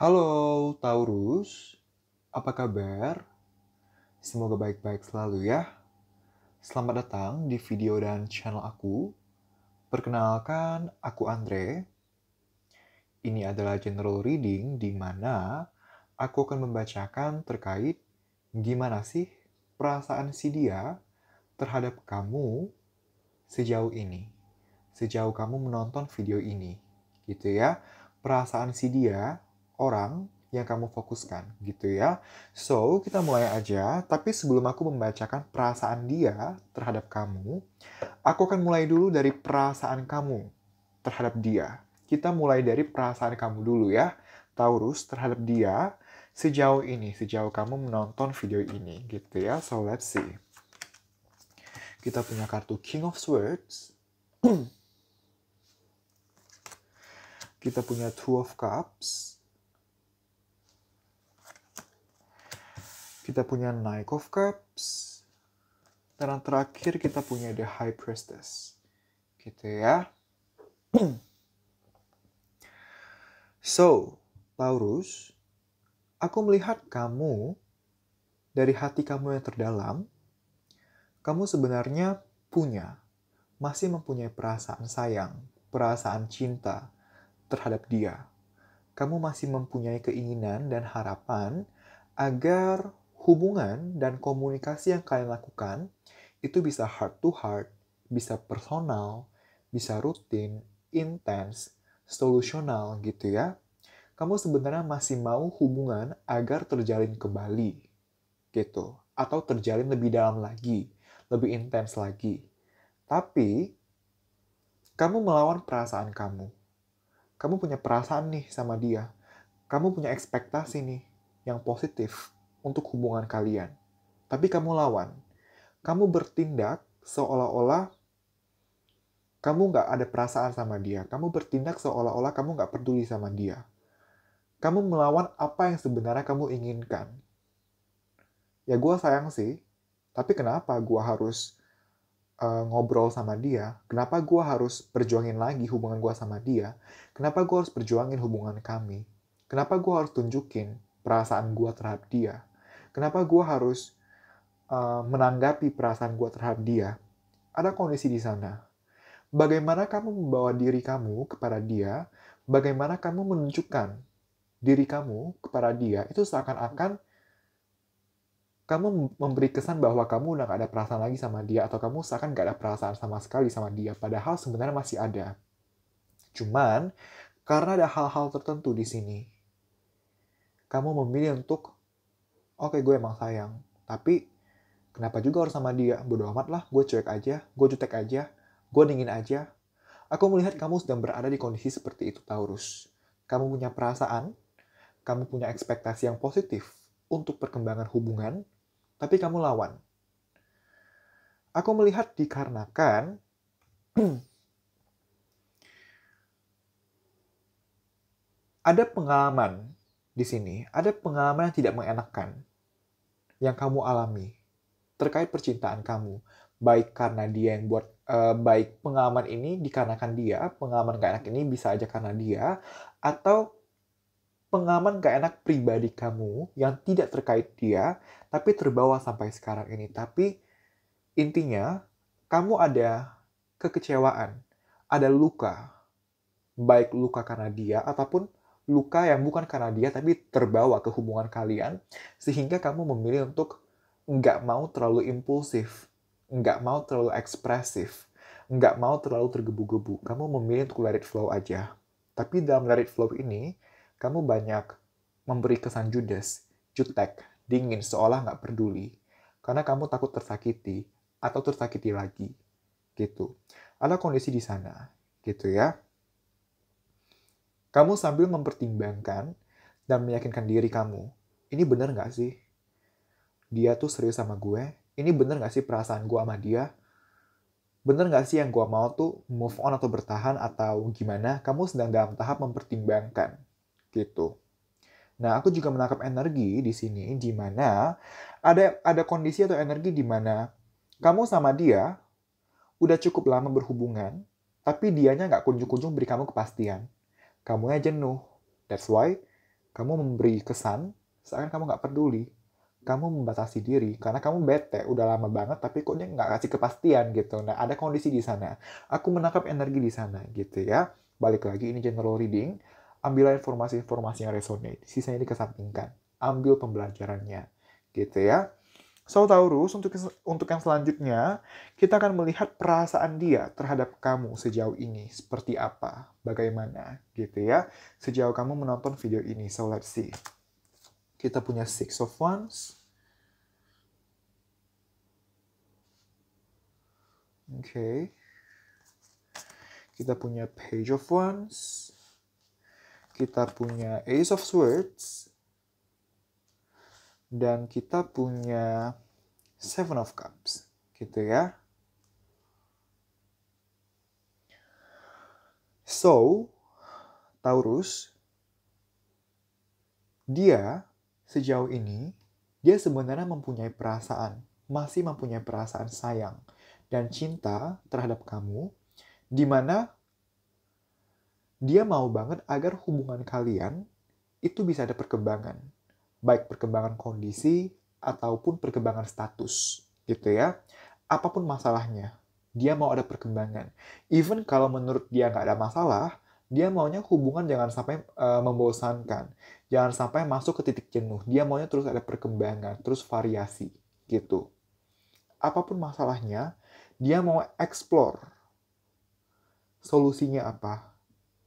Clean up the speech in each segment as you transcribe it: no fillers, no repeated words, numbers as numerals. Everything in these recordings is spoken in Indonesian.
Halo Taurus, apa kabar? Semoga baik-baik selalu ya. Selamat datang di video dan channel aku. Perkenalkan, aku Andre. Ini adalah general reading di mana aku akan membacakan terkait gimana sih perasaan si dia terhadap kamu sejauh ini. Sejauh kamu menonton video ini. Gitu ya. Perasaan si dia, orang yang kamu fokuskan gitu ya. So, kita mulai aja. Tapi sebelum aku membacakan perasaan dia terhadap kamu, aku akan mulai dulu dari perasaan kamu terhadap dia. Kita mulai dari perasaan kamu dulu ya, Taurus, terhadap dia sejauh ini, sejauh kamu menonton video ini gitu ya. So, let's see. Kita punya kartu King of Swords. Kita punya Two of Cups. Kita punya Knight of Cups. Dan yang terakhir kita punya The High Priestess. Gitu ya. So, Taurus, aku melihat kamu dari hati kamu yang terdalam, kamu sebenarnya masih mempunyai perasaan sayang, perasaan cinta terhadap dia. Kamu masih mempunyai keinginan dan harapan agar hubungan dan komunikasi yang kalian lakukan itu bisa heart to heart, bisa personal, bisa rutin, intens, solusional gitu ya. Kamu sebenarnya masih mau hubungan agar terjalin kembali gitu. Atau terjalin lebih dalam lagi, lebih intens lagi. Tapi, kamu melawan perasaan kamu. Kamu punya perasaan nih sama dia. Kamu punya ekspektasi nih yang positif untuk hubungan kalian. Tapi kamu lawan. Kamu bertindak seolah-olah kamu nggak ada perasaan sama dia. Kamu bertindak seolah-olah kamu nggak peduli sama dia. Kamu melawan apa yang sebenarnya kamu inginkan. Ya gue sayang sih, tapi kenapa gue harus ngobrol sama dia? Kenapa gue harus perjuangin lagi hubungan gue sama dia? Kenapa gue harus perjuangin hubungan kami? Kenapa gue harus tunjukin perasaan gue terhadap dia? Kenapa gue harus menanggapi perasaan gue terhadap dia? Ada kondisi di sana. Bagaimana kamu membawa diri kamu kepada dia? Bagaimana kamu menunjukkan diri kamu kepada dia? Itu seakan-akan kamu memberi kesan bahwa kamu udah gak ada perasaan lagi sama dia, atau kamu seakan gak ada perasaan sama sekali sama dia, padahal sebenarnya masih ada. Cuman, karena ada hal-hal tertentu di sini, kamu memilih untuk, oke, gue emang sayang, tapi kenapa juga harus sama dia? Bodo amat lah, gue cuek aja, gue jutek aja, gue dingin aja. Aku melihat kamu sedang berada di kondisi seperti itu, Taurus. Kamu punya perasaan, kamu punya ekspektasi yang positif untuk perkembangan hubungan, tapi kamu lawan. Aku melihat dikarenakan ada pengalaman di sini, ada pengalaman yang tidak mengenakan yang kamu alami terkait percintaan kamu. Baik karena dia yang buat, baik pengalaman ini dikarenakan dia, pengalaman gak enak ini bisa aja karena dia, atau pengalaman gak enak pribadi kamu yang tidak terkait dia, tapi terbawa sampai sekarang ini. Tapi intinya, kamu ada kekecewaan, ada luka. Baik luka karena dia, ataupun luka yang bukan karena dia, tapi terbawa ke hubungan kalian, sehingga kamu memilih untuk nggak mau terlalu impulsif, nggak mau terlalu ekspresif, nggak mau terlalu tergebu-gebu. Kamu memilih untuk let it flow aja. Tapi dalam let it flow ini, kamu banyak memberi kesan judes, jutek, dingin, seolah nggak peduli. Karena kamu takut tersakiti, atau tersakiti lagi. Gitu. Ada kondisi di sana. Gitu ya. Kamu sambil mempertimbangkan dan meyakinkan diri kamu, ini bener nggak sih? Dia tuh serius sama gue? Ini bener nggak sih perasaan gue sama dia? Bener nggak sih yang gue mau tuh move on atau bertahan atau gimana? Kamu sedang dalam tahap mempertimbangkan. Gitu. Nah, aku juga menangkap energi di sini di mana ada kondisi atau energi di mana kamu sama dia udah cukup lama berhubungan, tapi dianya nggak kunjung-kunjung beri kamu kepastian. Kamunya jenuh. That's why Kamu memberi kesan seakan kamu nggak peduli. Kamu membatasi diri karena kamu bete udah lama banget tapi kok dia nggak kasih kepastian gitu. Nah, ada kondisi di sana. Aku menangkap energi di sana gitu ya. Balik lagi, ini general reading. Ambillah informasi-informasi yang resonate. Sisanya dikesampingkan. Ambil pembelajarannya gitu ya. So, Taurus, untuk yang selanjutnya, kita akan melihat perasaan dia terhadap kamu sejauh ini. Seperti apa, bagaimana, gitu ya. Sejauh kamu menonton video ini. So, let's see. Kita punya Six of Wands. Oke. Kita punya Page of Wands. Kita punya Ace of Swords. Dan kita punya Seven of Cups, gitu ya. So, Taurus, dia sejauh ini, dia sebenarnya mempunyai perasaan, masih mempunyai perasaan sayang dan cinta terhadap kamu, di mana dia mau banget agar hubungan kalian itu bisa ada perkembangan. Baik perkembangan kondisi ataupun perkembangan status, gitu ya. Apapun masalahnya, dia mau ada perkembangan. Even kalau menurut dia nggak ada masalah, dia maunya hubungan jangan sampai membosankan. Jangan sampai masuk ke titik jenuh. Dia maunya terus ada perkembangan, terus variasi, gitu. Apapun masalahnya, dia mau explore. Solusinya apa?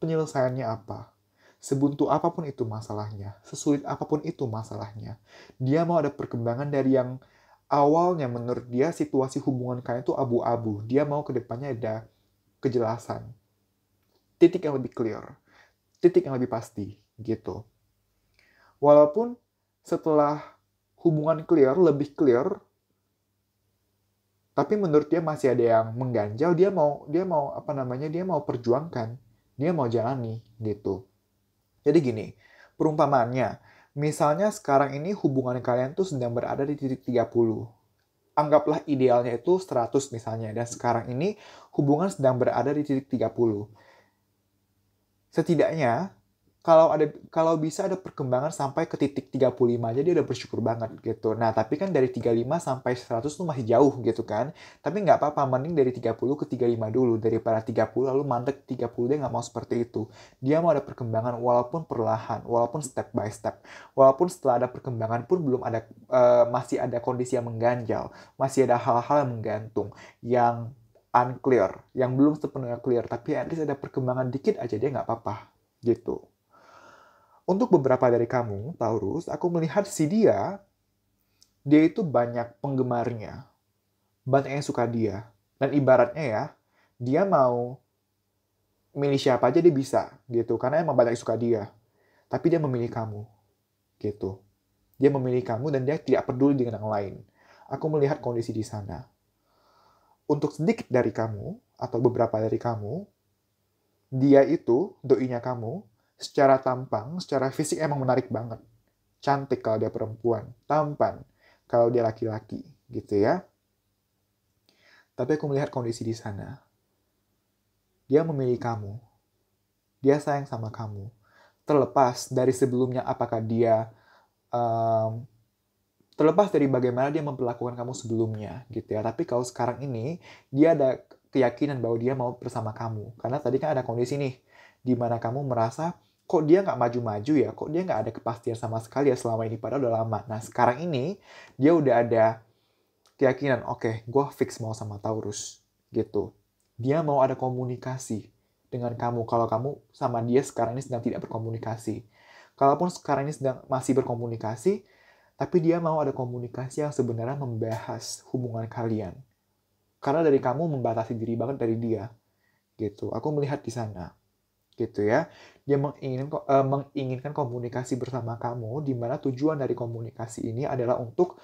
Penyelesaiannya apa? Sebuntu apapun itu masalahnya, sesulit apapun itu masalahnya, dia mau ada perkembangan dari yang awalnya menurut dia situasi hubungan kalian itu abu-abu. Dia mau ke depannya ada kejelasan. Titik yang lebih clear. Titik yang lebih pasti, gitu. Walaupun setelah hubungan clear, lebih clear, tapi menurut dia masih ada yang mengganjal, dia mau perjuangkan, dia mau jalani, gitu. Jadi gini, perumpamaannya, misalnya sekarang ini hubungan kalian tuh sedang berada di titik 30. Anggaplah idealnya itu 100 misalnya, dan sekarang ini hubungan sedang berada di titik 30. Setidaknya, kalau bisa ada perkembangan sampai ke titik 35 aja dia udah bersyukur banget gitu. Nah, tapi kan dari 35 sampai 100 tuh masih jauh gitu kan. Tapi nggak apa-apa, mending dari 30 ke 35 dulu. Daripada 30 lalu mandek 30, dia nggak mau seperti itu. Dia mau ada perkembangan walaupun perlahan, walaupun step by step. Walaupun setelah ada perkembangan pun belum ada, masih ada kondisi yang mengganjal. Masih ada hal-hal yang menggantung, yang unclear, yang belum sepenuhnya clear. Tapi at least ada perkembangan dikit aja dia nggak apa-apa gitu. Untuk beberapa dari kamu, Taurus, aku melihat dia itu banyak penggemarnya. Banyak yang suka dia. Dan ibaratnya ya, dia mau milih siapa aja dia bisa, gitu. Karena emang banyak yang suka dia. Tapi dia memilih kamu, gitu. Dia memilih kamu dan dia tidak peduli dengan yang lain. Aku melihat kondisi di sana. Untuk sedikit dari kamu, atau beberapa dari kamu, dia itu, doinya kamu, secara tampang, secara fisik emang menarik banget. Cantik kalau dia perempuan, tampan kalau dia laki-laki, gitu ya. Tapi aku melihat kondisi di sana. Dia memilih kamu. Dia sayang sama kamu. Terlepas dari sebelumnya apakah dia terlepas dari bagaimana dia memperlakukan kamu sebelumnya, gitu ya. Tapi kalau sekarang ini dia ada keyakinan bahwa dia mau bersama kamu. Karena tadi kan ada kondisi nih di mana kamu merasa kok dia nggak maju-maju ya, kok dia nggak ada kepastian sama sekali ya selama ini, padahal udah lama. Nah, sekarang ini dia udah ada keyakinan, oke, gue fix mau sama Taurus, gitu. Dia mau ada komunikasi dengan kamu, kalau kamu sama dia sekarang ini sedang tidak berkomunikasi. Kalaupun sekarang ini sedang masih berkomunikasi, tapi dia mau ada komunikasi yang sebenarnya membahas hubungan kalian. Karena dari kamu membatasi diri banget dari dia, gitu. Aku melihat di sana, gitu ya. Dia menginginkan komunikasi bersama kamu, di mana tujuan dari komunikasi ini adalah untuk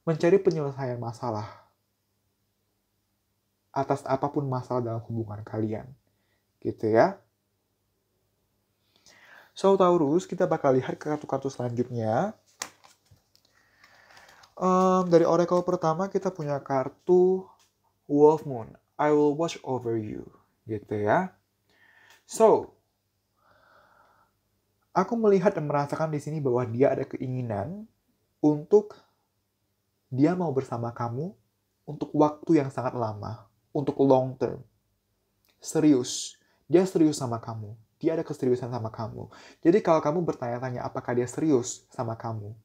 mencari penyelesaian masalah atas apapun masalah dalam hubungan kalian, gitu ya. So, Taurus, kita bakal lihat ke kartu-kartu selanjutnya. Dari oracle pertama kita punya kartu Wolf Moon. I will watch over you, gitu ya. So, Aku melihat dan merasakan di sini bahwa dia ada keinginan untuk dia mau bersama kamu untuk waktu yang sangat lama, untuk long term. Serius. Dia serius sama kamu. Dia ada keseriusan sama kamu. Jadi kalau kamu bertanya-tanya apakah dia serius sama kamu,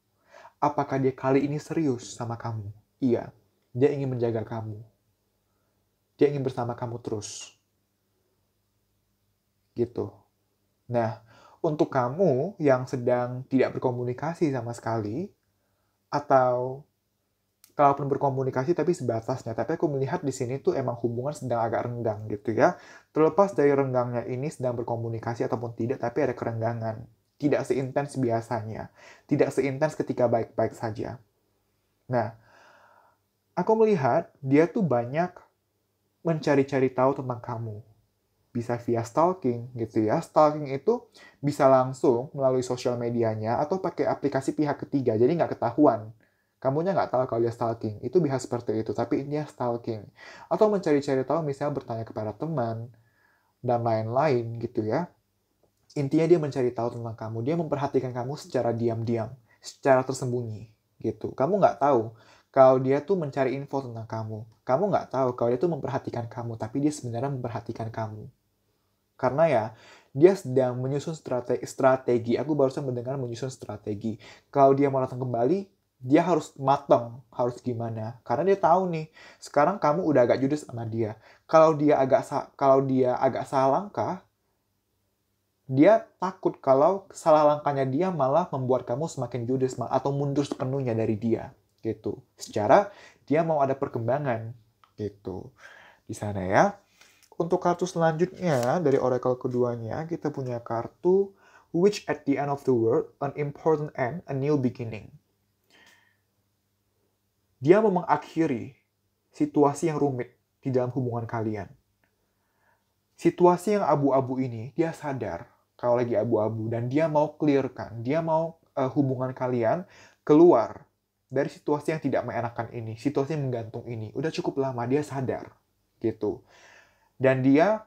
apakah dia kali ini serius sama kamu? Iya. Dia ingin menjaga kamu. Dia ingin bersama kamu terus. Gitu. Nah, untuk kamu yang sedang tidak berkomunikasi sama sekali, atau kalaupun berkomunikasi tapi sebatasnya, tapi aku melihat di sini tuh emang hubungan sedang agak renggang gitu ya. Terlepas dari renggangnya ini sedang berkomunikasi ataupun tidak, tapi ada kerenggangan. Tidak seintens biasanya. Tidak seintens ketika baik-baik saja. Nah, aku melihat dia tuh banyak mencari-cari tahu tentang kamu. Bisa via stalking gitu ya. Stalking itu bisa langsung melalui sosial medianya atau pakai aplikasi pihak ketiga, jadi nggak ketahuan. Kamunya nggak tahu kalau dia stalking. Itu bisa seperti itu, tapi dia stalking. Atau mencari-cari tahu, misalnya bertanya kepada teman, dan lain-lain gitu ya. Intinya dia mencari tahu tentang kamu. Dia memperhatikan kamu secara diam-diam, secara tersembunyi gitu. Kamu nggak tahu kalau dia tuh mencari info tentang kamu. Kamu nggak tahu kalau dia tuh memperhatikan kamu, tapi dia sebenarnya memperhatikan kamu. Karena ya, dia sedang menyusun strategi. Aku barusan mendengar menyusun strategi. Kalau dia mau datang kembali, dia harus matang, harus gimana. Karena dia tahu nih, sekarang kamu udah agak judes sama dia. Kalau dia agak salah langkah, dia takut kalau salah langkahnya dia malah membuat kamu semakin judes atau mundur sepenuhnya dari dia. Gitu. Secara dia mau ada perkembangan. Gitu. Di sana ya. Untuk kartu selanjutnya, dari oracle keduanya, kita punya kartu Which at the end of the world, an important end, a new beginning. Dia mau mengakhiri situasi yang rumit di dalam hubungan kalian. Situasi yang abu-abu ini, dia sadar kalau lagi abu-abu, dan dia mau clearkan, dia mau hubungan kalian keluar dari situasi yang tidak mengenakan ini, situasi yang menggantung ini. Udah cukup lama, dia sadar. Gitu. Dan dia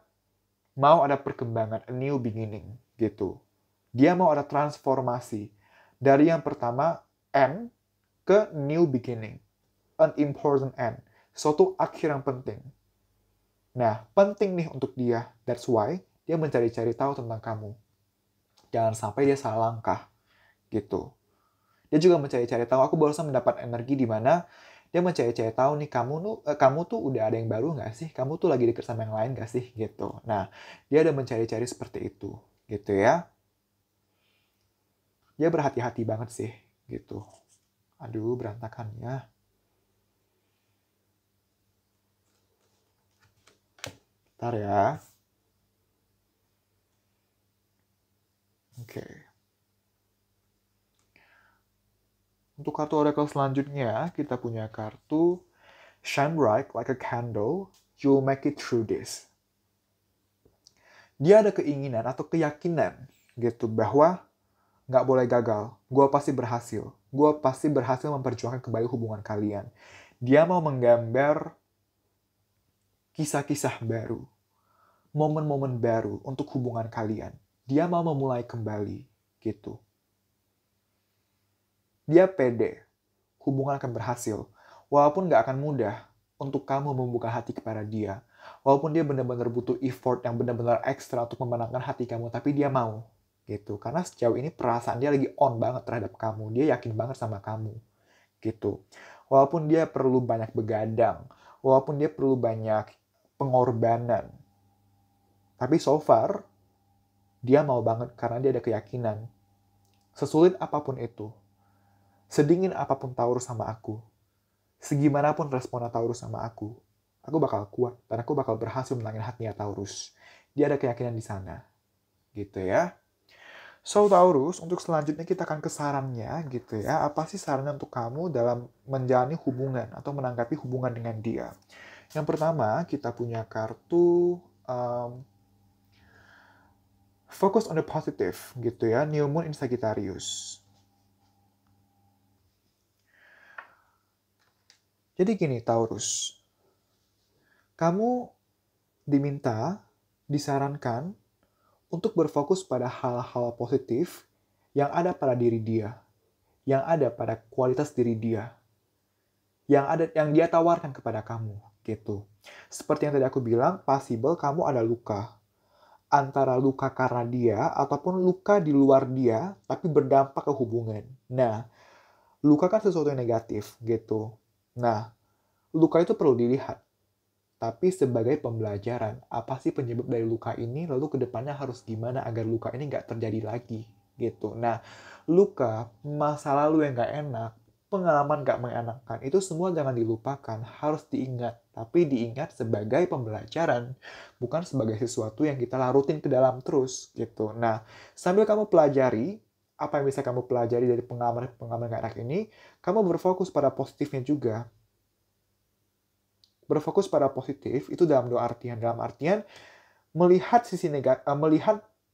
mau ada perkembangan, a new beginning, gitu. Dia mau ada transformasi. Dari yang pertama, end, ke new beginning. An important end. Suatu akhir yang penting. Nah, penting nih untuk dia. That's why dia mencari-cari tahu tentang kamu. Jangan sampai dia salah langkah, gitu. Dia juga mencari-cari tahu. Aku barusan mendapat energi di mana dia mencari-cari tahu nih, kamu tuh udah ada yang baru nggak sih? Kamu tuh lagi deket sama yang lain nggak sih? Gitu. Nah, dia ada mencari-cari seperti itu, gitu ya. Dia berhati-hati banget sih, gitu. Aduh, berantakan ya. Bentar ya. Oke. Untuk kartu oracle selanjutnya, kita punya kartu Shine bright like a candle, you'll make it through this. Dia ada keinginan atau keyakinan gitu bahwa nggak boleh gagal. Gue pasti berhasil. Gue pasti berhasil memperjuangkan kembali hubungan kalian. Dia mau menggambar kisah-kisah baru, momen-momen baru untuk hubungan kalian. Dia mau memulai kembali gitu. Dia pede, hubungan akan berhasil. Walaupun nggak akan mudah untuk kamu membuka hati kepada dia. Walaupun dia benar-benar butuh effort yang benar-benar ekstra untuk memenangkan hati kamu, tapi dia mau. Gitu. Karena sejauh ini perasaan dia lagi on banget terhadap kamu. Dia yakin banget sama kamu. Gitu. Walaupun dia perlu banyak begadang. Walaupun dia perlu banyak pengorbanan. Tapi so far, dia mau banget karena dia ada keyakinan. Sesulit apapun itu, sedingin apapun Taurus sama aku, segimanapun respon Taurus sama aku bakal kuat dan aku bakal berhasil menangin hatinya Taurus. Dia ada keyakinan di sana. Gitu ya. So Taurus, untuk selanjutnya kita akan ke sarannya gitu ya. Apa sih sarannya untuk kamu dalam menjalani hubungan atau menanggapi hubungan dengan dia? Yang pertama, kita punya kartu Focus on the positive gitu ya. New Moon in Sagittarius. Jadi gini Taurus, kamu disarankan untuk berfokus pada hal-hal positif yang ada pada diri dia, yang ada pada kualitas diri dia, yang dia tawarkan kepada kamu, gitu. Seperti yang tadi aku bilang, possible kamu ada luka. Antara luka karena dia, ataupun luka di luar dia, tapi berdampak ke hubungan. Nah, luka kan sesuatu yang negatif, gitu. Nah, luka itu perlu dilihat. Tapi sebagai pembelajaran, apa sih penyebab dari luka ini, lalu ke depannya harus gimana agar luka ini nggak terjadi lagi, gitu. Nah, luka, masa lalu yang nggak enak, pengalaman nggak mengenakan, itu semua jangan dilupakan, harus diingat. Tapi diingat sebagai pembelajaran, bukan sebagai sesuatu yang kita larutin ke dalam terus, gitu. Nah, sambil kamu pelajari, apa yang bisa kamu pelajari dari pengalaman nggak enak ini, kamu berfokus pada positifnya juga. Berfokus pada positif itu dalam dua artian. Dalam artian melihat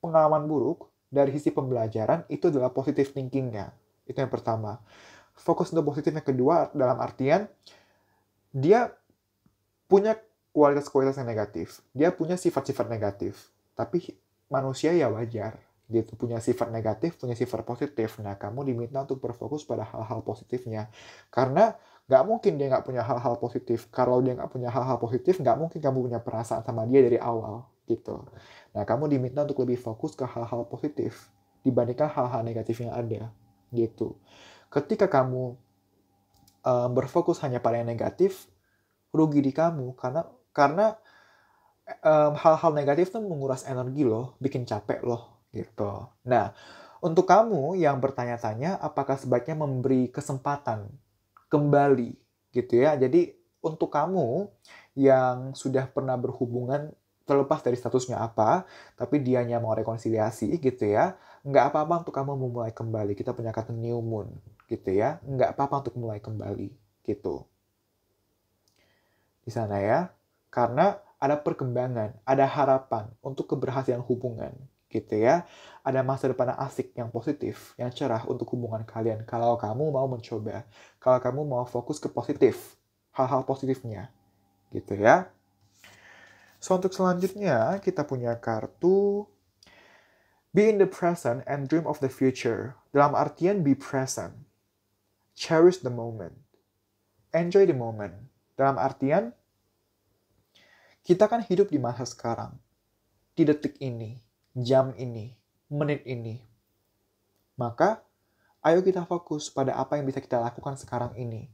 pengalaman buruk dari sisi pembelajaran itu adalah positive thinking-nya. Itu yang pertama. Fokus untuk positif yang kedua dalam artian dia punya kualitas-kualitas yang negatif. Dia punya sifat-sifat negatif. Tapi manusia ya wajar. Gitu, punya sifat negatif, punya sifat positif. Nah, kamu diminta untuk berfokus pada hal-hal positifnya. Karena nggak mungkin dia nggak punya hal-hal positif. Kalau dia nggak punya hal-hal positif, nggak mungkin kamu punya perasaan sama dia dari awal. Gitu. Nah, kamu diminta untuk lebih fokus ke hal-hal positif dibandingkan hal-hal negatif yang ada. Gitu. Ketika kamu berfokus hanya pada yang negatif, rugi di kamu. Karena hal-hal negatif tuh menguras energi loh, bikin capek loh, gitu. Nah, untuk kamu yang bertanya-tanya, apakah sebaiknya memberi kesempatan kembali, gitu ya. Jadi, untuk kamu yang sudah pernah berhubungan, terlepas dari statusnya apa, tapi dianya mau rekonsiliasi, gitu ya, nggak apa-apa untuk kamu memulai kembali. Kita punya kata new moon, gitu ya. Nggak apa-apa untuk mulai kembali, gitu. Di sana ya. Karena ada perkembangan, ada harapan untuk keberhasilan hubungan, gitu ya. Ada masa depan yang asik, yang positif, yang cerah untuk hubungan kalian. Kalau kamu mau mencoba, kalau kamu mau fokus ke positif, hal-hal positifnya, gitu ya. So, untuk selanjutnya, kita punya kartu Be in the present and dream of the future. Dalam artian be present. Cherish the moment. Enjoy the moment. Dalam artian, kita kan hidup di masa sekarang, di detik ini, jam ini, menit ini. Maka, ayo kita fokus pada apa yang bisa kita lakukan sekarang ini.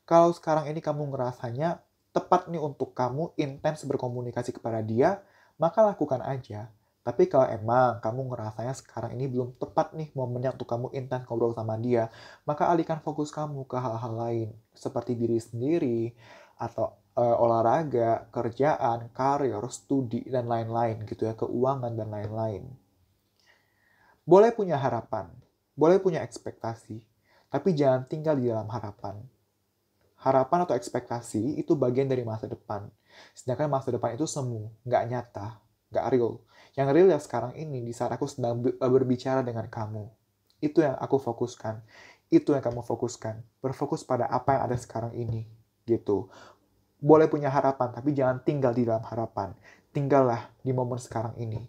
Kalau sekarang ini kamu ngerasanya tepat nih untuk kamu intens berkomunikasi kepada dia, maka lakukan aja. Tapi kalau emang kamu ngerasanya sekarang ini belum tepat nih momennya untuk kamu intens ngobrol sama dia, maka alihkan fokus kamu ke hal-hal lain, seperti diri sendiri, atau olahraga, kerjaan, karir, studi, dan lain-lain gitu ya, keuangan dan lain-lain. Boleh punya harapan, boleh punya ekspektasi, tapi jangan tinggal di dalam harapan. Harapan atau ekspektasi itu bagian dari masa depan. Sedangkan masa depan itu semu, nggak nyata, nggak real. Yang real ya sekarang ini, di saat aku sedang berbicara dengan kamu. Itu yang aku fokuskan. Itu yang kamu fokuskan. Berfokus pada apa yang ada sekarang ini. Gitu. Boleh punya harapan, tapi jangan tinggal di dalam harapan. Tinggallah di momen sekarang ini.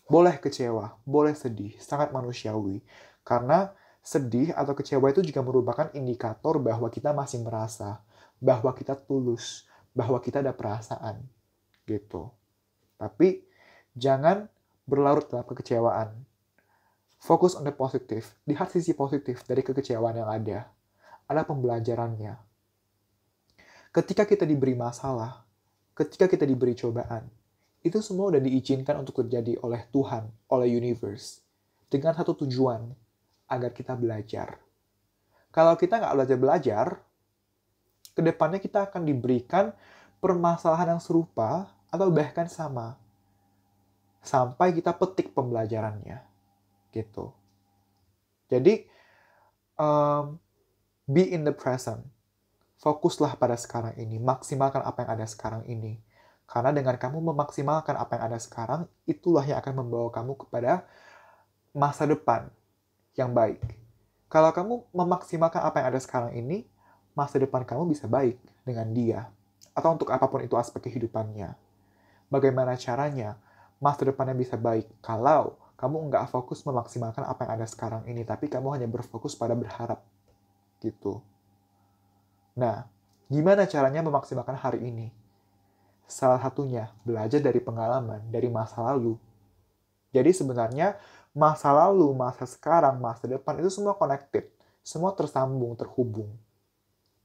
Boleh kecewa, boleh sedih, sangat manusiawi. Karena sedih atau kecewa itu juga merupakan indikator bahwa kita masih merasa, bahwa kita tulus, bahwa kita ada perasaan. Gitu. Tapi jangan berlarut dalam kekecewaan. Fokus on the positive. Lihat sisi positif dari kekecewaan yang ada. Ada pembelajarannya. Ketika kita diberi masalah, ketika kita diberi cobaan, itu semua udah diizinkan untuk terjadi oleh Tuhan, oleh universe. Dengan satu tujuan, agar kita belajar. Kalau kita nggak belajar-belajar, kedepannya kita akan diberikan permasalahan yang serupa atau bahkan sama. Sampai kita petik pembelajarannya. Gitu. Jadi, be in the present. Fokuslah pada sekarang ini. Maksimalkan apa yang ada sekarang ini. Karena dengan kamu memaksimalkan apa yang ada sekarang, itulah yang akan membawa kamu kepada masa depan yang baik. Kalau kamu memaksimalkan apa yang ada sekarang ini, masa depan kamu bisa baik dengan dia. Atau untuk apapun itu aspek kehidupannya. Bagaimana caranya masa depannya bisa baik? Kalau Kamu nggak fokus memaksimalkan apa yang ada sekarang ini, tapi kamu hanya berfokus pada berharap. Gitu. Nah, gimana caranya memaksimalkan hari ini? Salah satunya, belajar dari pengalaman, dari masa lalu. Jadi sebenarnya, masa lalu, masa sekarang, masa depan, itu semua connected. Semua tersambung, terhubung.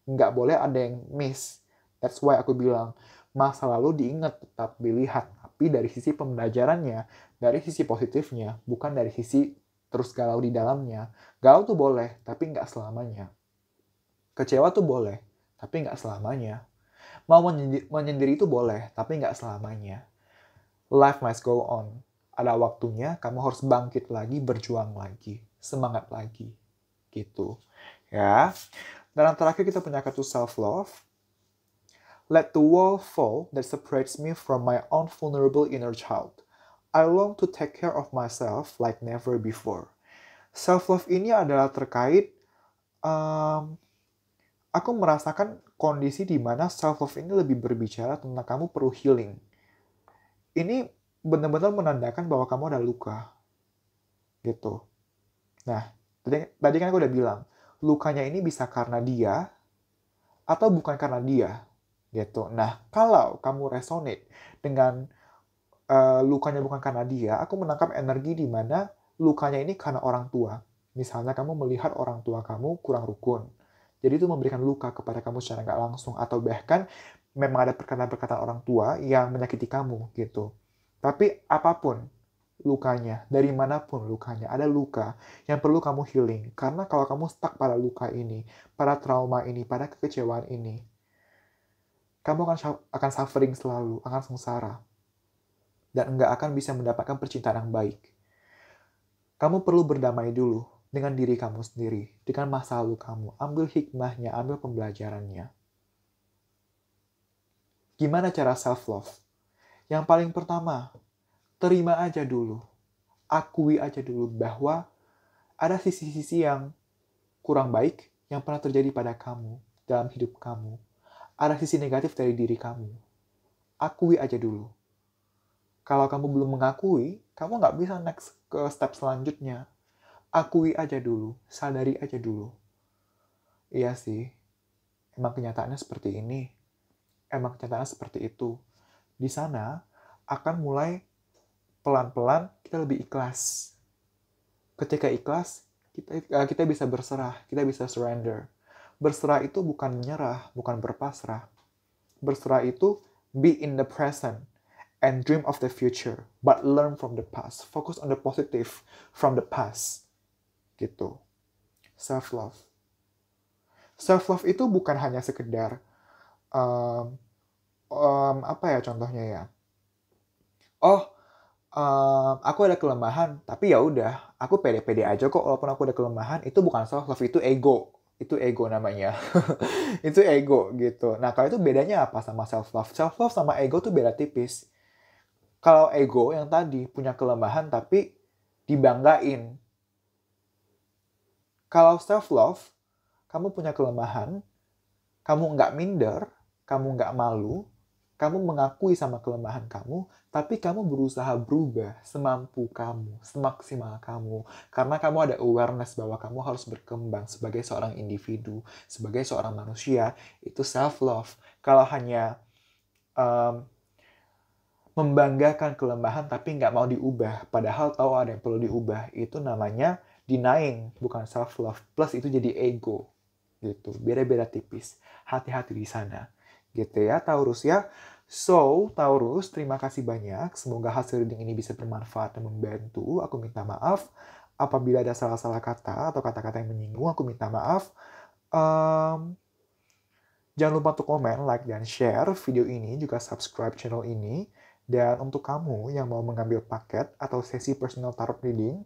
Nggak boleh ada yang miss. That's why aku bilang, masa lalu diingat, tetap dilihat. Tapi dari sisi pembelajarannya, dari sisi positifnya, bukan dari sisi terus galau di dalamnya. Galau tuh boleh, tapi nggak selamanya. Kecewa tuh boleh, tapi nggak selamanya. Mau menyendiri itu boleh, tapi nggak selamanya. Life must go on. Ada waktunya, kamu harus bangkit lagi, berjuang lagi, semangat lagi. Gitu. Ya. Dan yang terakhir kita punya kata self-love. Let the wall fall that separates me from my own vulnerable inner child. I long to take care of myself like never before. Self-love ini adalah terkait aku merasakan kondisi di mana self-love ini lebih berbicara tentang kamu perlu healing. Ini benar-benar menandakan bahwa kamu ada luka. Gitu. Nah, tadi kan aku udah bilang, lukanya ini bisa karena dia, atau bukan karena dia. Gitu. Nah, kalau kamu resonate dengan lukanya bukan karena dia, aku menangkap energi di mana lukanya ini karena orang tua. Misalnya kamu melihat orang tua kamu kurang rukun. Jadi itu memberikan luka kepada kamu secara nggak langsung. Atau bahkan memang ada perkataan-perkataan orang tua yang menyakiti kamu gitu. Tapi apapun lukanya, dari manapun lukanya, ada luka yang perlu kamu healing. Karena kalau kamu stuck pada luka ini, pada trauma ini, pada kekecewaan ini, kamu akan suffering selalu, akan sengsara. Dan nggak akan bisa mendapatkan percintaan yang baik. Kamu perlu berdamai dulu dengan diri kamu sendiri, dengan masa lalu kamu. Ambil hikmahnya, ambil pembelajarannya. Gimana cara self-love? Yang paling pertama, terima aja dulu. Akui aja dulu bahwa ada sisi-sisi yang kurang baik yang pernah terjadi pada kamu, dalam hidup kamu. Ada sisi negatif dari diri kamu. Akui aja dulu. Kalau kamu belum mengakui, kamu nggak bisa next ke step selanjutnya. Akui aja dulu, sadari aja dulu. Iya sih, emang kenyataannya seperti ini. Emang kenyataannya seperti itu. Di sana akan mulai pelan-pelan kita lebih ikhlas. Ketika ikhlas, kita bisa berserah, kita bisa surrender. Berserah itu bukan menyerah, bukan berpasrah. Berserah itu be in the present and dream of the future, but learn from the past. Focus on the positive from the past. Gitu. Self-love. Self-love itu bukan hanya sekedar apa ya contohnya ya? Oh, aku ada kelemahan, tapi ya udah, aku pede-pede aja kok walaupun aku ada kelemahan. Itu bukan self-love, itu ego. Itu ego namanya. Itu ego gitu. Nah, kalau itu bedanya apa sama self-love? Self-love sama ego tuh beda tipis. Kalau ego yang tadi punya kelemahan tapi dibanggain. Kalau self-love, kamu punya kelemahan, kamu nggak minder, kamu nggak malu, kamu mengakui sama kelemahan kamu, tapi kamu berusaha berubah semampu kamu, semaksimal kamu. Karena kamu ada awareness bahwa kamu harus berkembang sebagai seorang individu, sebagai seorang manusia, itu self-love. Kalau hanya membanggakan kelemahan tapi nggak mau diubah, padahal tahu ada yang perlu diubah, itu namanya denying, bukan self-love. Plus itu jadi ego. Gitu, beda-beda tipis. Hati-hati di sana. Gitu ya, Taurus ya. So, Taurus, terima kasih banyak. Semoga hasil reading ini bisa bermanfaat dan membantu. Aku minta maaf apabila ada salah-salah kata atau kata-kata yang menyinggung. Aku minta maaf. Jangan lupa untuk komen, like, dan share video ini. Juga subscribe channel ini. Dan untuk kamu yang mau mengambil paket atau sesi personal tarot reading,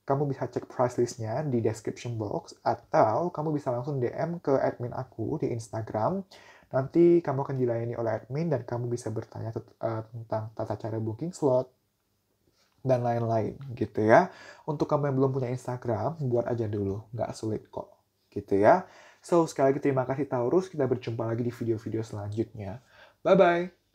kamu bisa cek price list-nya di description box, atau kamu bisa langsung DM ke admin aku di Instagram. Nanti kamu akan dilayani oleh admin dan kamu bisa bertanya tentang tata cara booking slot dan lain-lain gitu ya. Untuk kamu yang belum punya Instagram, buat aja dulu, nggak sulit kok gitu ya. So, sekali lagi terima kasih Taurus, kita berjumpa lagi di video-video selanjutnya. Bye-bye!